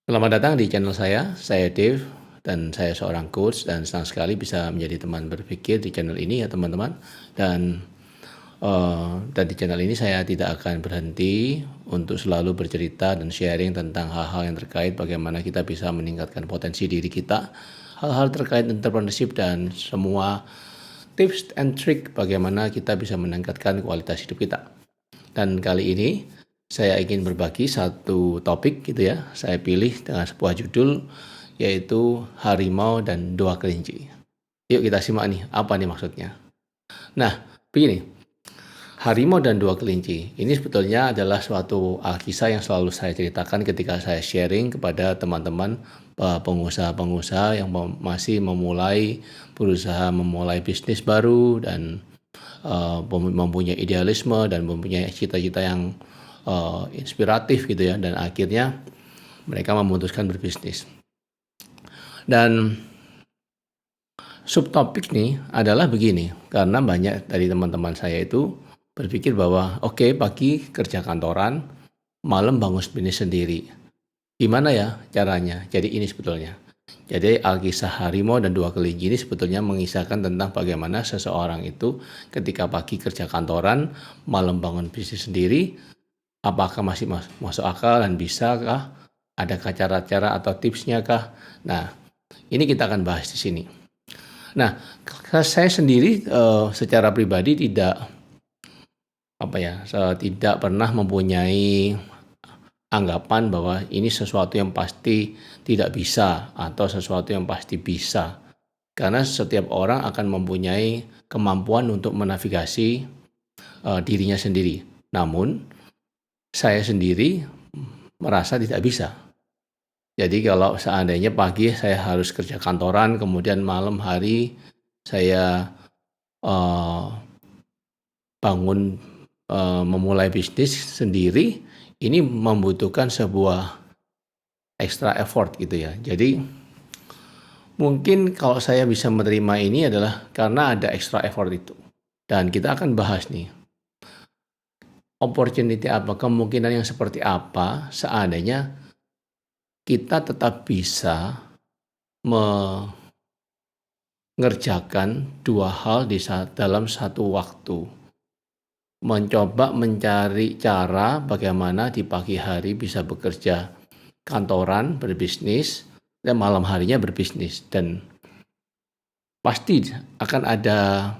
Selamat datang di channel saya Dave dan saya seorang coach dan senang sekali bisa menjadi teman berpikir di channel ini ya teman-teman. Dan di channel ini saya tidak akan berhenti untuk selalu bercerita dan sharing tentang hal-hal yang terkait bagaimana kita bisa meningkatkan potensi diri kita, hal-hal terkait entrepreneurship dan semua tips and trick bagaimana kita bisa meningkatkan kualitas hidup kita. Dan kali ini saya ingin berbagi satu topik gitu ya. Saya pilih dengan sebuah judul yaitu Harimau dan Dua Kelinci. Yuk kita simak nih, apa nih maksudnya. Nah, begini. Harimau dan Dua Kelinci ini sebetulnya adalah suatu alkisah yang selalu saya ceritakan ketika saya sharing kepada teman-teman pengusaha-pengusaha yang masih berusaha memulai bisnis baru dan mempunyai idealisme dan mempunyai cita-cita yang inspiratif gitu ya, dan akhirnya mereka memutuskan berbisnis. Dan subtopik nih adalah begini, karena banyak dari teman-teman saya itu berpikir bahwa oke, pagi kerja kantoran, malam bangun bisnis sendiri. Gimana ya caranya? Jadi ini sebetulnya. Jadi Alkisah Harimau dan Dua Kelinci ini sebetulnya mengisahkan tentang bagaimana seseorang itu ketika pagi kerja kantoran, malam bangun bisnis sendiri, apakah masih masuk akal dan bisakah? Adakah cara-cara atau tipsnya kah? Nah, ini kita akan bahas di sini. Nah, saya sendiri secara pribadi tidak pernah mempunyai anggapan bahwa ini sesuatu yang pasti tidak bisa atau sesuatu yang pasti bisa. Karena setiap orang akan mempunyai kemampuan untuk menavigasi dirinya sendiri. Namun, saya sendiri merasa tidak bisa. Jadi kalau seandainya pagi saya harus kerja kantoran, kemudian malam hari saya bangun memulai bisnis sendiri, ini membutuhkan sebuah extra effort gitu ya. Jadi mungkin kalau saya bisa menerima ini adalah karena ada extra effort itu. Dan kita akan bahas nih, opportunity apa, kemungkinan yang seperti apa seandainya kita tetap bisa mengerjakan dua hal dalam satu waktu. Mencoba mencari cara bagaimana di pagi hari bisa bekerja kantoran, berbisnis, dan malam harinya berbisnis. Dan pasti akan ada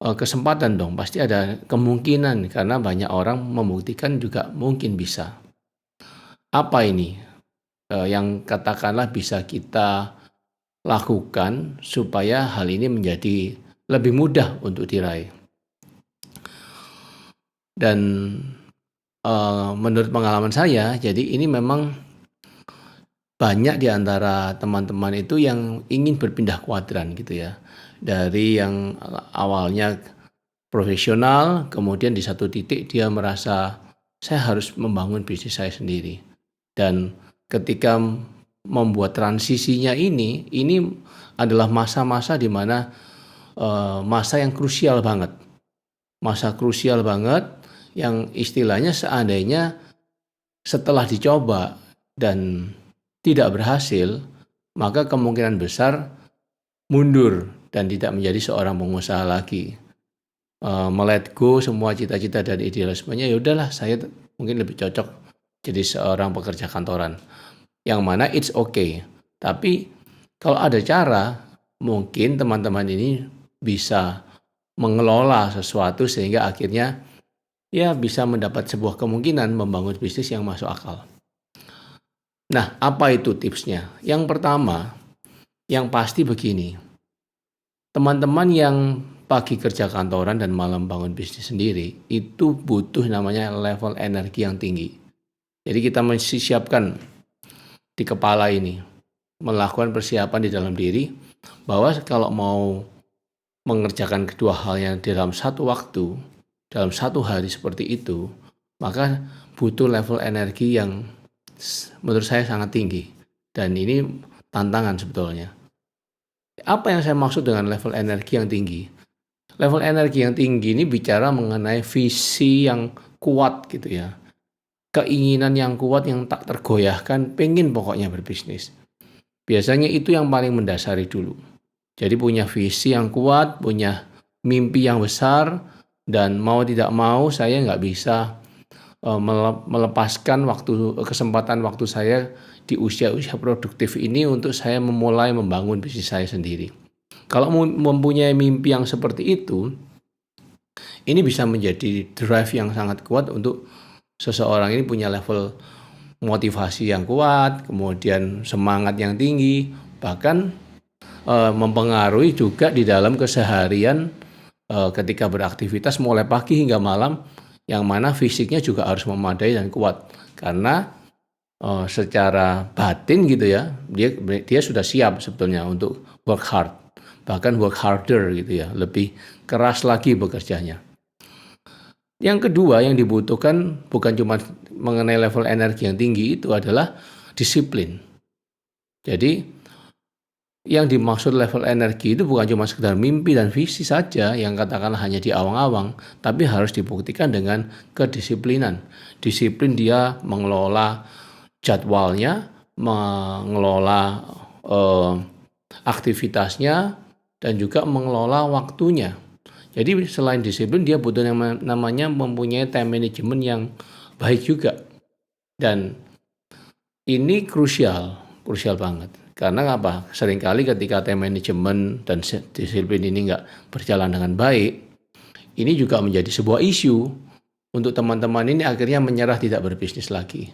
kesempatan dong, pasti ada kemungkinan karena banyak orang membuktikan juga mungkin bisa. Apa ini yang katakanlah bisa kita lakukan supaya hal ini menjadi lebih mudah untuk diraih? Dan menurut pengalaman saya, jadi ini memang banyak di antara teman-teman itu yang ingin berpindah kuadran gitu ya. Dari yang awalnya profesional, kemudian di satu titik dia merasa saya harus membangun bisnis saya sendiri. Dan ketika membuat transisinya ini adalah masa-masa di mana masa yang krusial banget. Masa krusial banget yang istilahnya seandainya setelah dicoba dan tidak berhasil, maka kemungkinan besar mundur dan tidak menjadi seorang pengusaha lagi. Let go semua cita-cita dan idealismenya, ya udahlah saya mungkin lebih cocok jadi seorang pekerja kantoran. Yang mana it's okay. Tapi kalau ada cara, mungkin teman-teman ini bisa mengelola sesuatu sehingga akhirnya ya bisa mendapat sebuah kemungkinan membangun bisnis yang masuk akal. Nah, apa itu tipsnya? Yang pertama, yang pasti begini. Teman-teman yang pagi kerja kantoran dan malam bangun bisnis sendiri, itu butuh namanya level energi yang tinggi. Jadi kita mesti siapkan di kepala ini, melakukan persiapan di dalam diri, bahwa kalau mau mengerjakan kedua hal yang dalam satu waktu, dalam satu hari seperti itu, maka butuh level energi yang menurut saya sangat tinggi. Dan ini tantangan sebetulnya. Apa yang saya maksud dengan level energi yang tinggi? Level energi yang tinggi ini bicara mengenai visi yang kuat gitu ya. keinginan yang kuat yang tak tergoyahkan, pengen pokoknya berbisnis. Biasanya itu yang paling mendasari dulu. Jadi punya visi yang kuat, punya mimpi yang besar, dan mau tidak mau saya nggak bisa melepaskan kesempatan waktu saya di usia-usia produktif ini untuk saya memulai membangun bisnis saya sendiri. Kalau mempunyai mimpi yang seperti itu, ini bisa menjadi drive yang sangat kuat untuk seseorang ini punya level motivasi yang kuat, kemudian semangat yang tinggi, bahkan mempengaruhi juga di dalam keseharian ketika beraktivitas mulai pagi hingga malam, yang mana fisiknya juga harus memadai dan kuat, karena secara batin gitu ya, dia sudah siap sebetulnya untuk work hard, bahkan work harder gitu ya, lebih keras lagi bekerjanya. Yang kedua yang dibutuhkan bukan cuma mengenai level energi yang tinggi, itu adalah disiplin. Jadi yang dimaksud level energi itu bukan cuma sekedar mimpi dan visi saja yang katakanlah hanya di awang-awang, tapi harus dibuktikan dengan kedisiplinan. Disiplin dia mengelola jadwalnya, mengelola aktivitasnya, dan juga mengelola waktunya. Jadi selain disiplin, dia butuh yang namanya mempunyai time management yang baik juga. Dan ini krusial banget. Karena apa? Seringkali ketika time management dan disiplin ini nggak berjalan dengan baik, ini juga menjadi sebuah isu untuk teman-teman ini, akhirnya menyerah, tidak berbisnis lagi.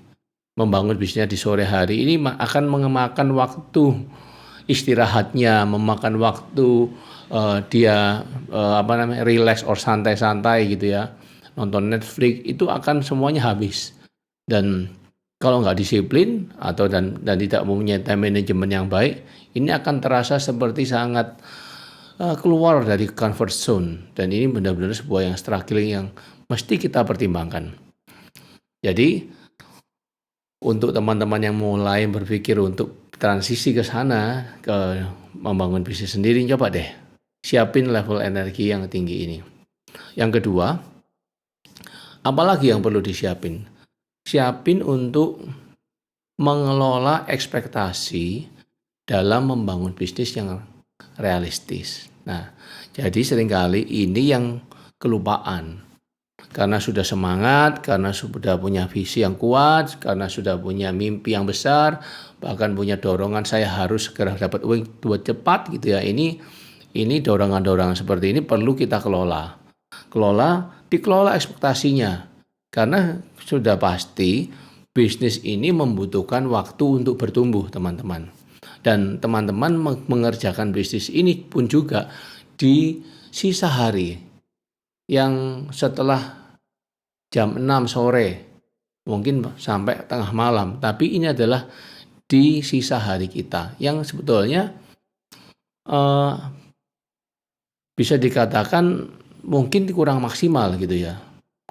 Membangun bisnisnya di sore hari ini akan memakan waktu istirahatnya, memakan waktu dia relax or santai-santai gitu ya, nonton Netflix, itu akan semuanya habis. Dan kalau nggak disiplin atau dan tidak mempunyai time management yang baik, ini akan terasa seperti sangat keluar dari comfort zone, dan ini benar-benar sebuah yang struggling yang mesti kita pertimbangkan. Jadi untuk teman-teman yang mulai berpikir untuk transisi ke sana, ke membangun bisnis sendiri, coba deh siapin level energi yang tinggi ini. Yang kedua, apalagi yang perlu disiapin? Siapin untuk mengelola ekspektasi dalam membangun bisnis yang realistis. Nah, jadi seringkali ini yang kelupaan. Karena sudah semangat, karena sudah punya visi yang kuat, karena sudah punya mimpi yang besar, bahkan punya dorongan saya harus segera dapat uang cepat gitu ya. Ini dorongan-dorongan seperti ini perlu kita kelola. Dikelola ekspektasinya. Karena sudah pasti bisnis ini membutuhkan waktu untuk bertumbuh, teman-teman. Dan teman-teman mengerjakan bisnis ini pun juga di sisa hari, yang setelah jam 6 sore, mungkin sampai tengah malam. Tapi ini adalah di sisa hari kita, yang sebetulnya bisa dikatakan mungkin kurang maksimal gitu ya.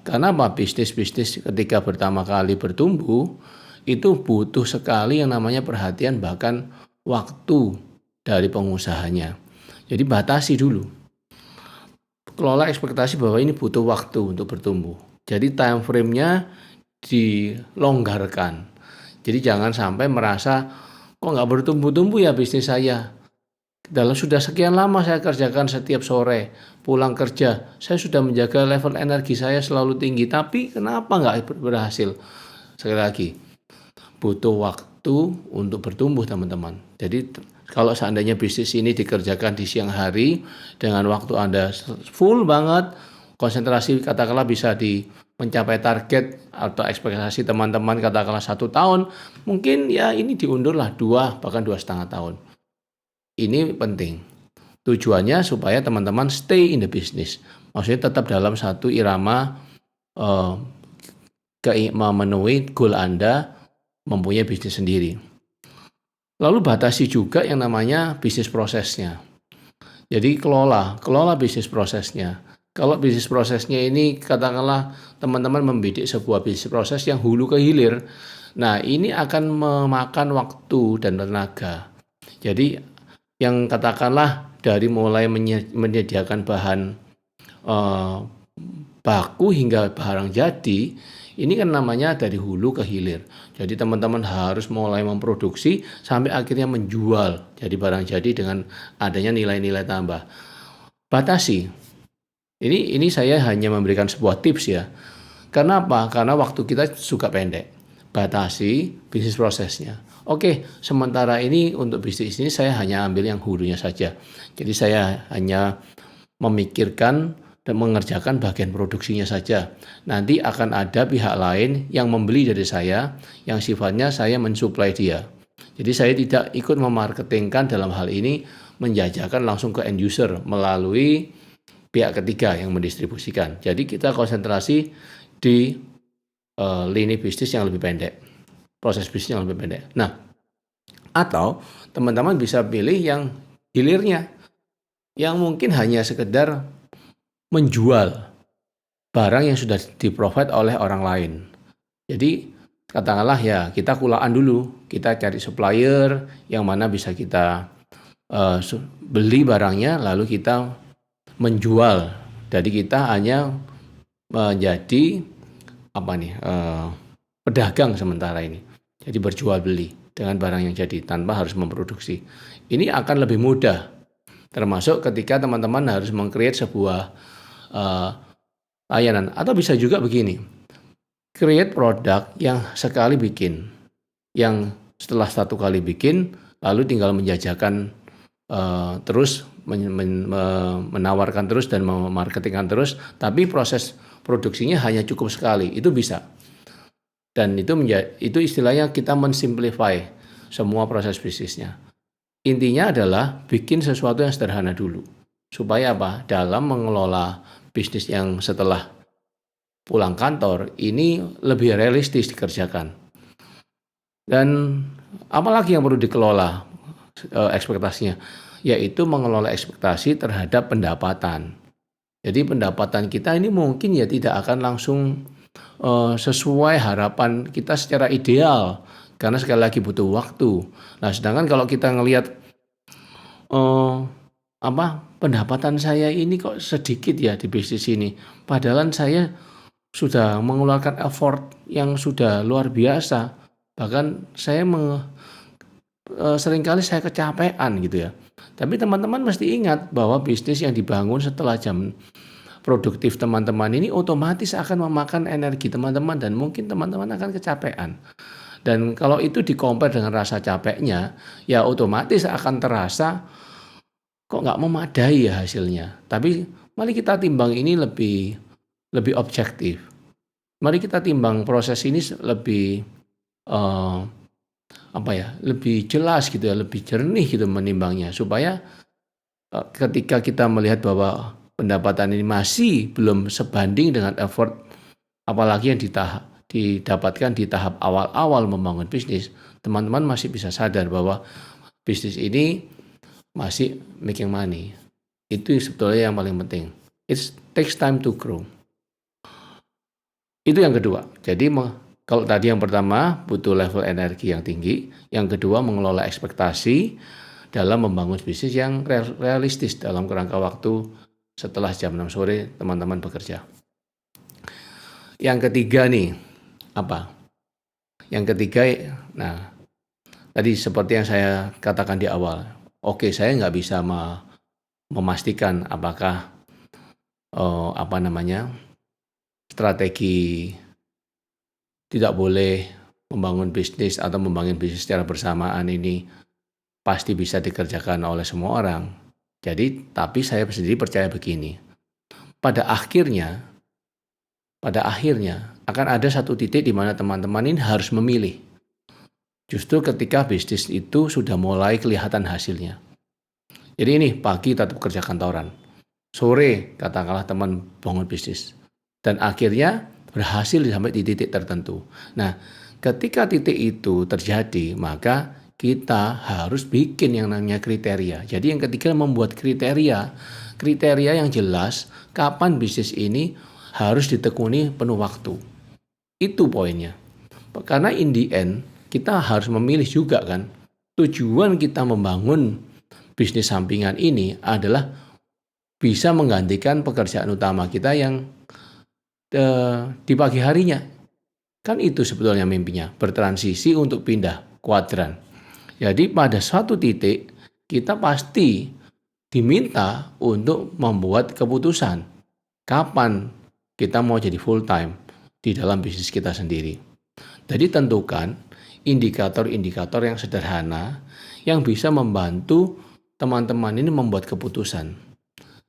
Karena apa? Bisnis-bisnis ketika pertama kali bertumbuh itu butuh sekali yang namanya perhatian, bahkan waktu dari pengusahanya. Jadi batasi dulu. Kelola ekspektasi bahwa ini butuh waktu untuk bertumbuh. Jadi time frame-nya dilonggarkan. Jadi jangan sampai merasa kok nggak bertumbuh-tumbuh ya bisnis saya. Dalam sudah sekian lama saya kerjakan setiap sore, pulang kerja, saya sudah menjaga level energi saya selalu tinggi, tapi kenapa nggak berhasil? Sekali lagi, butuh waktu untuk bertumbuh, teman-teman. Jadi kalau seandainya bisnis ini dikerjakan di siang hari, dengan waktu Anda full banget, konsentrasi katakanlah bisa mencapai target atau ekspektasi teman-teman katakanlah 1 tahun, mungkin ya ini diundurlah 2 bahkan 2,5 tahun. Ini penting. Tujuannya supaya teman-teman stay in the business. Maksudnya tetap dalam satu irama memenuhi goal Anda mempunyai bisnis sendiri. Lalu batasi juga yang namanya bisnis prosesnya. Jadi kelola bisnis prosesnya. Kalau bisnis prosesnya ini katakanlah teman-teman membidik sebuah bisnis proses yang hulu ke hilir, nah ini akan memakan waktu dan tenaga. Jadi yang katakanlah dari mulai menyediakan bahan baku hingga barang jadi, Ini kan namanya dari hulu ke hilir. Jadi teman-teman harus mulai memproduksi sampai akhirnya menjual jadi barang jadi dengan adanya nilai-nilai tambah. Batasi. Ini saya hanya memberikan sebuah tips ya. Karena apa? Karena waktu kita suka pendek. Batasi bisnis prosesnya. Oke, sementara ini untuk bisnis ini saya hanya ambil yang hulunya saja. Jadi saya hanya memikirkan dan mengerjakan bagian produksinya saja. Nanti akan ada pihak lain yang membeli dari saya, yang sifatnya saya mensuplai dia. Jadi saya tidak ikut memarketingkan dalam hal ini, menjajakan langsung ke end user melalui pihak ketiga yang mendistribusikan. Jadi kita konsentrasi di lini bisnis yang lebih pendek, proses bisnis yang lebih pendek. Nah, atau teman-teman bisa pilih yang hilirnya, yang mungkin hanya sekedar menjual barang yang sudah di-provide oleh orang lain. Jadi katakanlah ya kita kulaan dulu, kita cari supplier yang mana bisa kita beli barangnya lalu kita menjual. Jadi kita hanya menjadi pedagang sementara ini. Jadi berjual beli dengan barang yang jadi tanpa harus memproduksi. Ini akan lebih mudah. Termasuk ketika teman-teman harus meng-create sebuah layanan. Atau bisa juga begini, create produk yang sekali bikin, yang setelah satu kali bikin lalu tinggal menjajakan terus, menawarkan terus dan memarketingkan terus, tapi proses produksinya hanya cukup sekali, itu bisa. Dan itu istilahnya kita mensimplify semua proses bisnisnya. Intinya adalah bikin sesuatu yang sederhana dulu. Supaya apa? Dalam mengelola bisnis yang setelah pulang kantor ini lebih realistis dikerjakan. Dan apalagi yang perlu dikelola ekspektasinya, yaitu mengelola ekspektasi terhadap pendapatan. Jadi pendapatan kita ini mungkin ya tidak akan langsung sesuai harapan kita secara ideal, karena sekali lagi butuh waktu. Nah, sedangkan kalau kita ngelihat pendapatan saya ini kok sedikit ya di bisnis ini, padahal saya sudah mengeluarkan effort yang sudah luar biasa, bahkan saya seringkali saya kecapean gitu ya. Tapi teman-teman mesti ingat bahwa bisnis yang dibangun setelah jam produktif teman-teman ini otomatis akan memakan energi teman-teman dan mungkin teman-teman akan kecapean. Dan kalau itu di-compare dengan rasa capeknya, ya otomatis akan terasa kok nggak memadai ya hasilnya. Tapi mari kita timbang ini lebih objektif. Mari kita timbang proses ini lebih lebih jelas gitu ya, lebih jernih gitu menimbangnya, supaya ketika kita melihat bahwa pendapatan ini masih belum sebanding dengan effort, apalagi yang didapatkan di tahap awal-awal membangun bisnis, teman-teman masih bisa sadar bahwa bisnis ini masih making money. Itu sebetulnya yang paling penting. It takes time to grow. Itu yang kedua. Jadi kalau tadi yang pertama butuh level energi yang tinggi, yang kedua mengelola ekspektasi dalam membangun bisnis yang realistis dalam kerangka waktu setelah jam 6 sore teman-teman bekerja. Yang ketiga nih, apa? Yang ketiga, nah tadi seperti yang saya katakan di awal, oke, saya nggak bisa memastikan apakah strategi tidak boleh membangun bisnis atau membangun bisnis secara bersamaan ini pasti bisa dikerjakan oleh semua orang. Jadi, tapi saya sendiri percaya begini. Pada akhirnya akan ada satu titik di mana teman-teman ini harus memilih. Justru ketika bisnis itu sudah mulai kelihatan hasilnya. Jadi ini pagi tetap kerja kantoran, sore katakanlah teman bangun bisnis, dan akhirnya berhasil sampai di titik tertentu. Nah, ketika titik itu terjadi, maka kita harus bikin yang namanya kriteria. Jadi yang ketiga membuat kriteria yang jelas kapan bisnis ini harus ditekuni penuh waktu. Itu poinnya. Karena in the end kita harus memilih juga kan. Tujuan kita membangun bisnis sampingan ini adalah bisa menggantikan pekerjaan utama kita yang di pagi harinya. Kan itu sebetulnya mimpinya, bertransisi untuk pindah kuadran. Jadi pada suatu titik kita pasti diminta untuk membuat keputusan kapan kita mau jadi full time di dalam bisnis kita sendiri. Jadi tentukan indikator-indikator yang sederhana yang bisa membantu teman-teman ini membuat keputusan.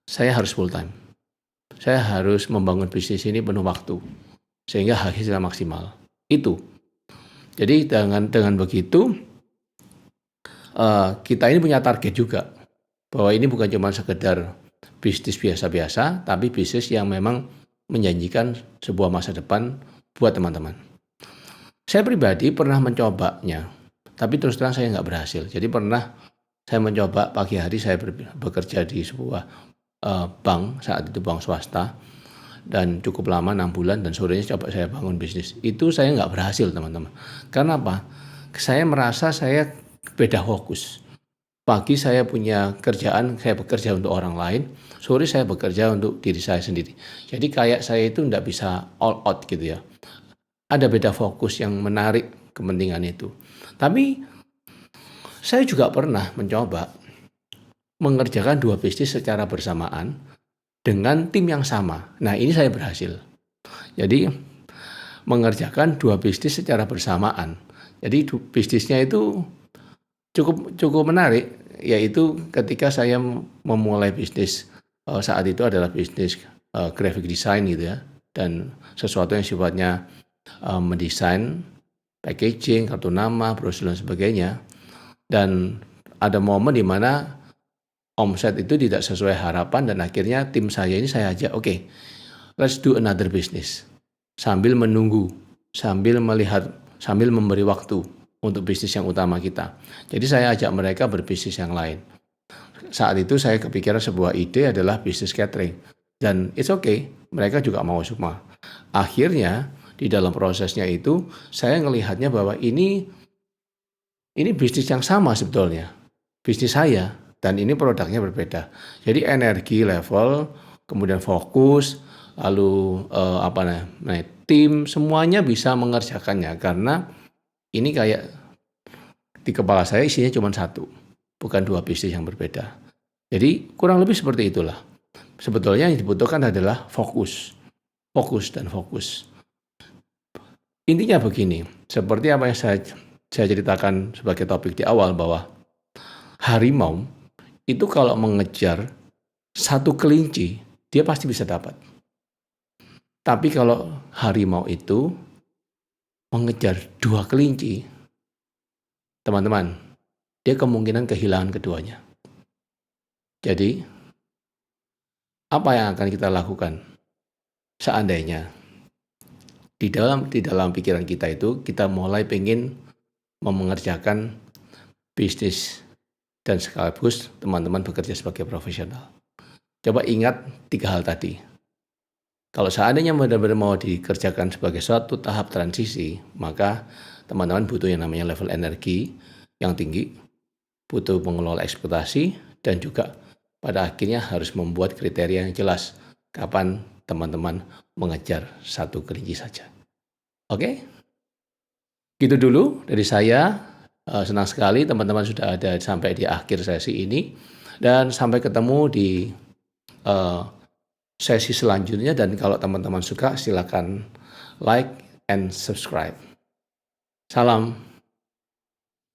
Saya harus full time. Saya harus membangun bisnis ini penuh waktu sehingga hasilnya maksimal. Itu. Jadi dengan begitu kita ini punya target juga bahwa ini bukan cuma sekedar bisnis biasa-biasa, tapi bisnis yang memang menjanjikan sebuah masa depan buat teman-teman. Saya pribadi pernah mencobanya, tapi terus terang saya nggak berhasil. Jadi pernah saya mencoba pagi hari saya bekerja di sebuah bank, saat itu bank swasta, dan cukup lama 6 bulan, dan sorenya coba saya bangun bisnis. Itu saya nggak berhasil teman-teman. Karena apa? Saya merasa saya beda fokus. Pagi saya punya kerjaan, saya bekerja untuk orang lain, sore saya bekerja untuk diri saya sendiri. Jadi kayak saya itu nggak bisa all out gitu ya. Ada beda fokus yang menarik kepentingan itu. Tapi saya juga pernah mencoba mengerjakan 2 bisnis secara bersamaan dengan tim yang sama. Nah, ini saya berhasil. Jadi mengerjakan 2 bisnis secara bersamaan. Jadi bisnisnya itu cukup menarik, yaitu ketika saya memulai bisnis saat itu adalah bisnis graphic design gitu ya, dan sesuatu yang sifatnya mendesain packaging, kartu nama, brosur dan sebagainya. Dan ada momen di mana omset itu tidak sesuai harapan, dan akhirnya tim saya ini saya ajak, oke, let's do another business. Sambil menunggu, sambil melihat, sambil memberi waktu untuk bisnis yang utama kita. Jadi saya ajak mereka berbisnis yang lain. Saat itu saya kepikiran sebuah ide adalah bisnis catering. Dan it's okay, mereka juga mau semua. Akhirnya di dalam prosesnya itu saya melihatnya bahwa ini bisnis yang sama sebetulnya. Bisnis saya, dan ini produknya berbeda. Jadi energi level, kemudian fokus, lalu tim, semuanya bisa mengerjakannya karena ini kayak di kepala saya isinya cuma satu, bukan 2 bisnis yang berbeda. Jadi kurang lebih seperti itulah. Sebetulnya yang dibutuhkan adalah fokus dan fokus. Intinya begini, seperti apa yang saya ceritakan sebagai topik di awal, bahwa harimau itu kalau mengejar satu kelinci, dia pasti bisa dapat. Tapi kalau harimau itu mengejar 2 kelinci, teman-teman, dia kemungkinan kehilangan keduanya. Jadi, apa yang akan kita lakukan seandainya di dalam pikiran kita itu kita mulai pengen mengerjakan bisnis dan sekaligus teman-teman bekerja sebagai profesional. Coba ingat 3 hal tadi. Kalau seandainya benar-benar mau dikerjakan sebagai suatu tahap transisi, maka teman-teman butuh yang namanya level energi yang tinggi, butuh mengelola ekspektasi, dan juga pada akhirnya harus membuat kriteria yang jelas kapan teman-teman mengejar satu kelinci saja. Oke? Gitu dulu dari saya. Senang sekali teman-teman sudah ada sampai di akhir sesi ini, dan sampai ketemu di sesi selanjutnya. Dan kalau teman-teman suka silakan like and subscribe. Salam.